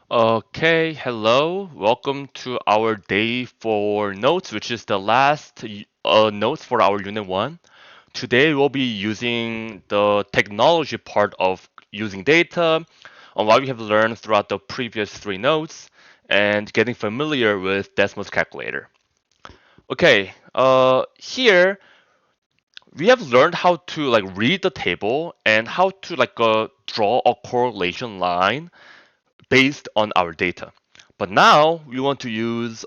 Okay, hello. Welcome to our day for notes, which is the last notes for our Unit 1. Today we'll be using the technology part of using data on what we have learned throughout the previous three notes and getting familiar with Desmos calculator. Okay, here we have learned how to read the table and how to draw a correlation line based on our data. But now we want to use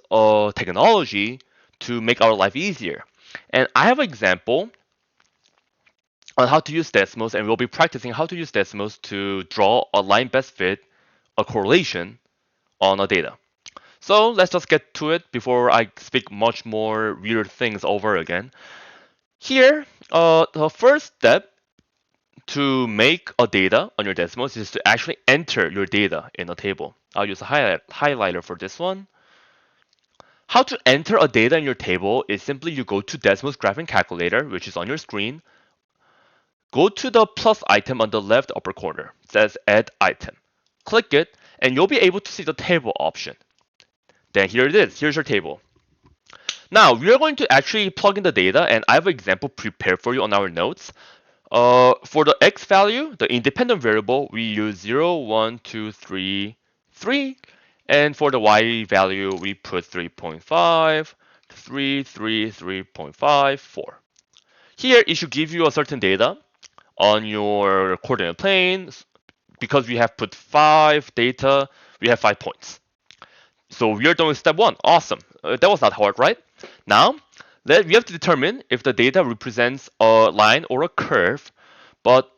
technology to make our life easier. And I have an example on how to use Desmos, and we'll be practicing how to use Desmos to draw a line best fit, a correlation on a data. So let's just get to it before I speak much more weird things over again. Here, the first step to make a data on your Desmos is to actually enter your data in a table. I'll use a highlighter for this one. How to enter a data in your table is simply you go to Desmos Graphing Calculator, which is on your screen. Go to the plus item on the left upper corner. It says Add Item. Click it, and you'll be able to see the table option. Then here it is. Here's your table. Now, we are going to actually plug in the data, and I have an example prepared for you on our notes. For the x value, the independent variable, we use 0, 1, 2, 3, 3. And for the y value, we put 3.5, 3, 3, 3.5, 4. Here, it should give you a certain data on your coordinate plane. Because we have put 5 data, we have 5 points. So we are done with step 1. Awesome. That was not hard, right? Now, we have to determine if the data represents a line or a curve. But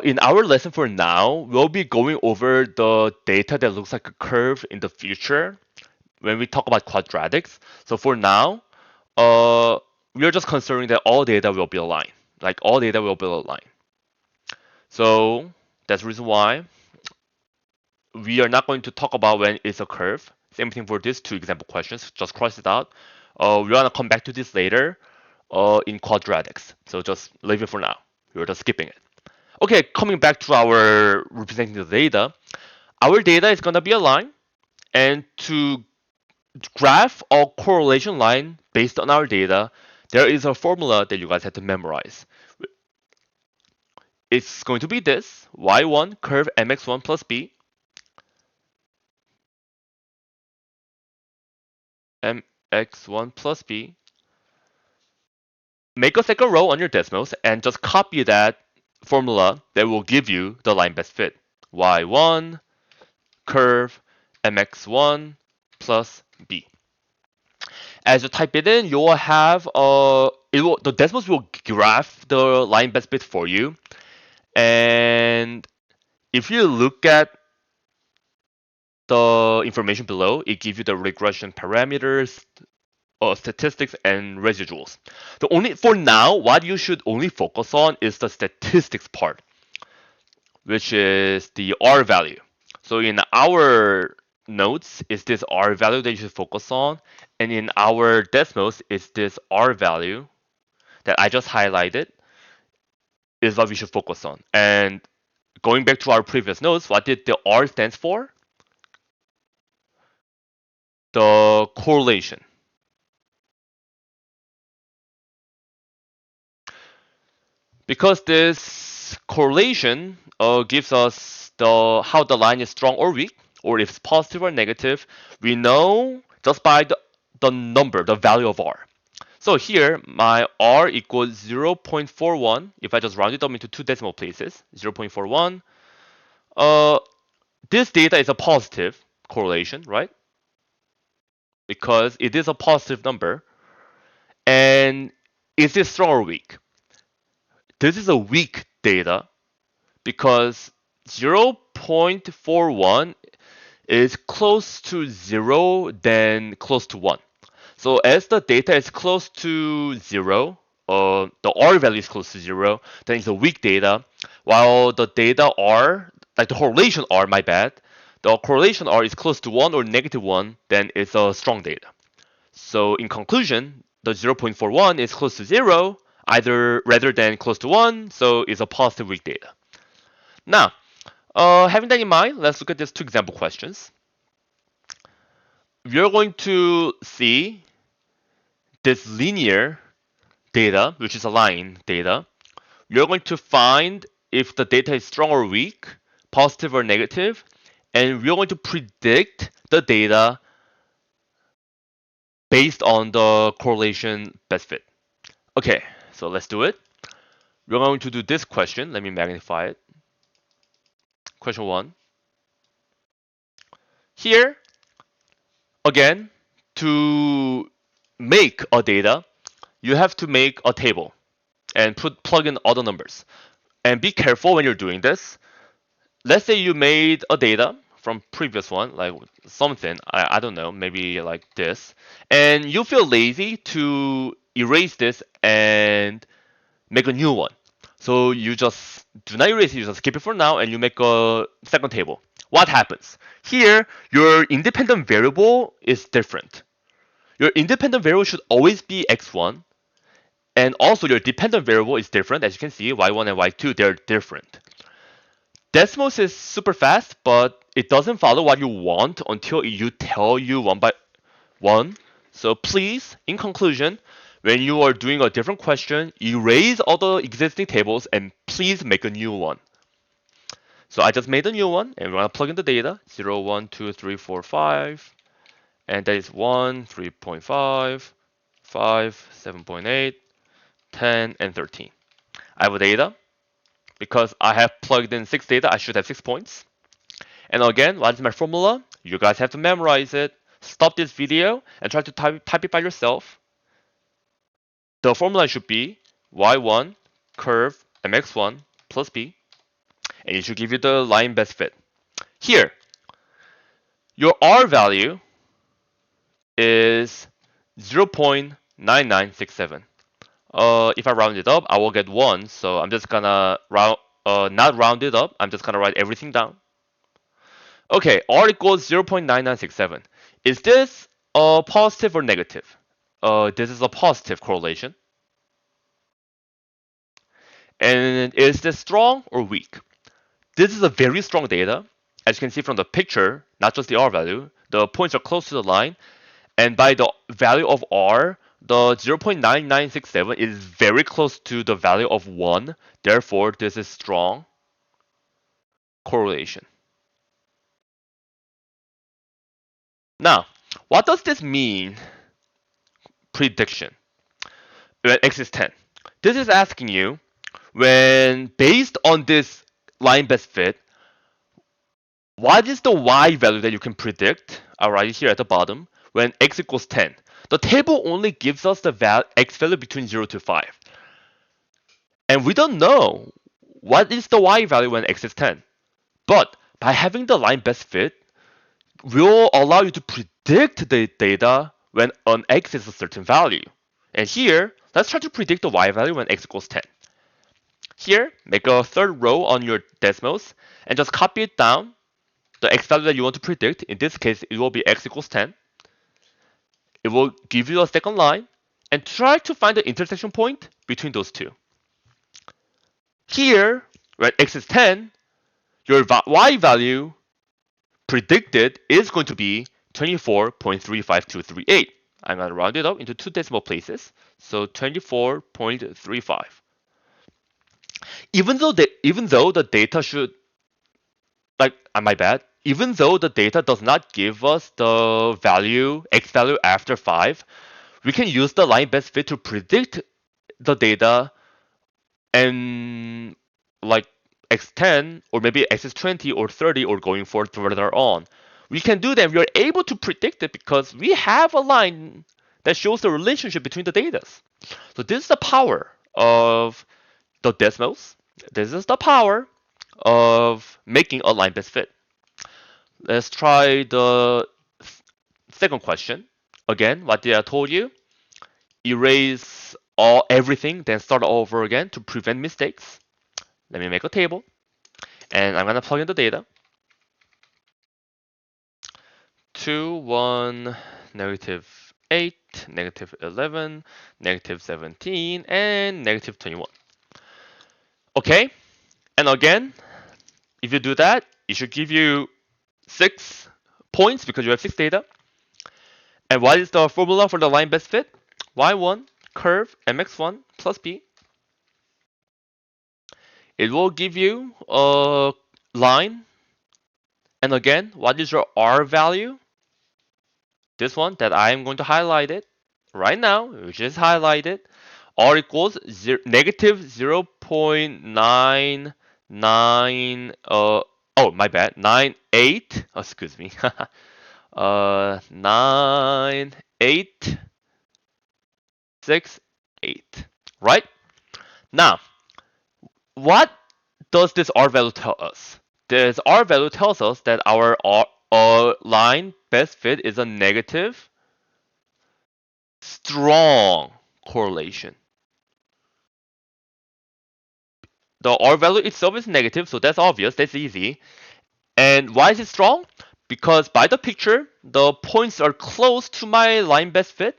in our lesson for now, we'll be going over the data that looks like a curve in the future when we talk about quadratics. So for now, we are just considering that all data will be a line. Like all data will be a line. So that's the reason why we are not going to talk about when it's a curve. Same thing for these two example questions. Just cross it out. We're gonna come back to this later in quadratics. So just leave it for now. We're just skipping it. Okay, coming back to our representing the data, our data is gonna be a line, and to graph a correlation line based on our data, there is a formula that you guys have to memorize. It's going to be this: y1 curve mx1 plus b, mx1 plus b. Make a second row on your Desmos and just copy that formula that will give you the line best fit. y1 curve mx1 plus b. As you type it in, you will have the Desmos will graph the line best fit for you. And if you look at the information below, it gives you the regression parameters, statistics, and residuals. For now, what you should only focus on is the statistics part, which is the R value. So in our notes, is this R value that you should focus on, and in our Desmos, is this R value that I just highlighted is what we should focus on. And going back to our previous notes, what did the R stands for? The correlation. Because this correlation gives us how the line is strong or weak, or if it's positive or negative, we know just by the number, the value of R. So here, my R equals 0.41. If I just round it up into two decimal places, 0.41. This data is a positive correlation, right? Because it is a positive number. And is it strong or weak? This is a weak data because 0.41 is close to 0, then close to 1. So as the data is close to 0, the R value is close to 0, then it's a weak data, while the data R, like the correlation R, my bad, the correlation R is close to 1 or negative 1, then it's a strong data. So in conclusion, the 0.41 is close to 0, either rather than close to 1, so it's a positive weak data. Now, Having that in mind, let's look at these two example questions. You're going to see this linear data, which is a line data. You're going to find if the data is strong or weak, positive or negative, and we're going to predict the data based on the correlation best fit. Okay, so let's do it. We're going to do this question. Let me magnify it. Question 1. Here, again, to make a data, you have to make a table and plug in all the numbers. And be careful when you're doing this. Let's say you made a data from previous one, like something, I don't know, maybe like this, and you feel lazy to erase this and make a new one. So you just do not erase it, you just keep it for now, and you make a second table. What happens? Here, your independent variable is different. Your independent variable should always be x1, and also your dependent variable is different. As you can see, y1 and y2, they're different. Desmos is super fast, but it doesn't follow what you want until you tell you one by one. So please, in conclusion, when you are doing a different question, erase all the existing tables and please make a new one. So I just made a new one and we're gonna plug in the data 0, 1, 2, 3, 4, 5, and that is 1, 3.5, 5, 7.8, 10, and 13. I have a data. Because I have plugged in 6 data, I should have 6 points. And again, what is my formula? You guys have to memorize it. Stop this video and try to type it by yourself. The formula should be y1 curve mx1 plus b, and it should give you the line best fit. Here, your r value is 0.9967. If I round it up, I will get 1, so I'm just gonna not round it up, I'm just gonna write everything down. Okay, r equals 0.9967. Is this positive or negative? This is a positive correlation. And is this strong or weak? This is a very strong data. As you can see from the picture, not just the R value, the points are close to the line. And by the value of R, the 0.9967 is very close to the value of 1. Therefore, this is strong correlation. Now, what does this mean? Prediction. When x is 10. This is asking you, when based on this line best fit, what is the y value that you can predict? I'll write it here at the bottom. When x equals 10. The table only gives us the x value between 0 to 5. And we don't know what is the y value when x is 10. But by having the line best fit, will allow you to predict the data when on x is a certain value. And here, let's try to predict the y value when x equals 10. Here, make a third row on your Desmos and just copy it down, the x value that you want to predict. In this case, it will be x equals 10. It will give you a second line and try to find the intersection point between those two. Here, when x is 10, your y value predicted is going to be 24.35238. I'm going to round it up into 2 decimal places, so 24.35. Even though the data should, like, my bad, even though the data does not give us the value, x value after 5, we can use the line best fit to predict the data and like x10 or maybe x20 or 30 or going forward further on. We can do that. We are able to predict it because we have a line that shows the relationship between the data. So this is the power of the Desmos. This is the power of making a line best fit. Let's try the second question. Again, what did I told you? Erase everything, then start over again to prevent mistakes. Let me make a table, and I'm gonna plug in the data. 2, 1, -8, -11, -17, and -21. Okay, and again, If you do that, it should give you 6 points because you have 6 data. And what is the formula for the line best fit? y1 curve mx1 plus b. It will give you a line. And again, what is your r value? This one that I am going to highlight it right now, which is highlighted. R equals negative 0.99 oh my bad 98 excuse me 9868, right? Now, what does this R value tell us? This R value tells us that our line best fit is a negative strong correlation. The R value itself is negative, so that's obvious, that's easy. And why is it strong? Because by the picture, the points are close to my line best fit,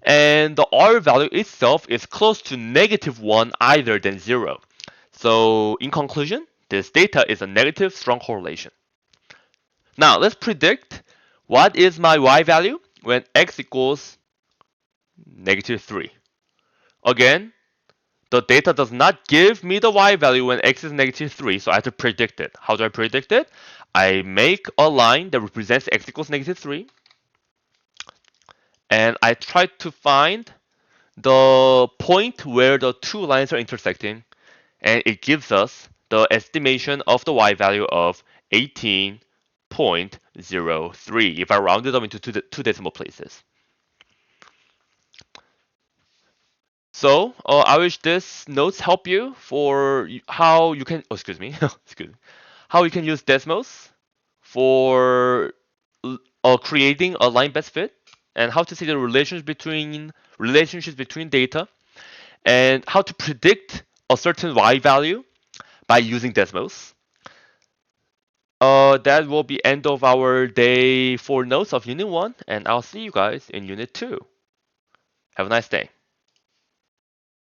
and the R value itself is close to -1 either than 0. So in conclusion, this data is a negative strong correlation. Now let's predict what is my Y value when X equals -3. Again, the data does not give me the Y value when X is -3, so I have to predict it. How do I predict it? I make a line that represents X equals -3, and I try to find the point where the two lines are intersecting, and it gives us the estimation of the Y value of 18.03 if I round it up into two decimal places. So I wish this notes help you for how you can, excuse me, excuse me, how you can use Desmos for creating a line best fit, and how to see the relationships between data, and how to predict a certain Y value by using Desmos. That will be end of our day 4 notes of Unit 1, and I'll see you guys in Unit 2. Have a nice day.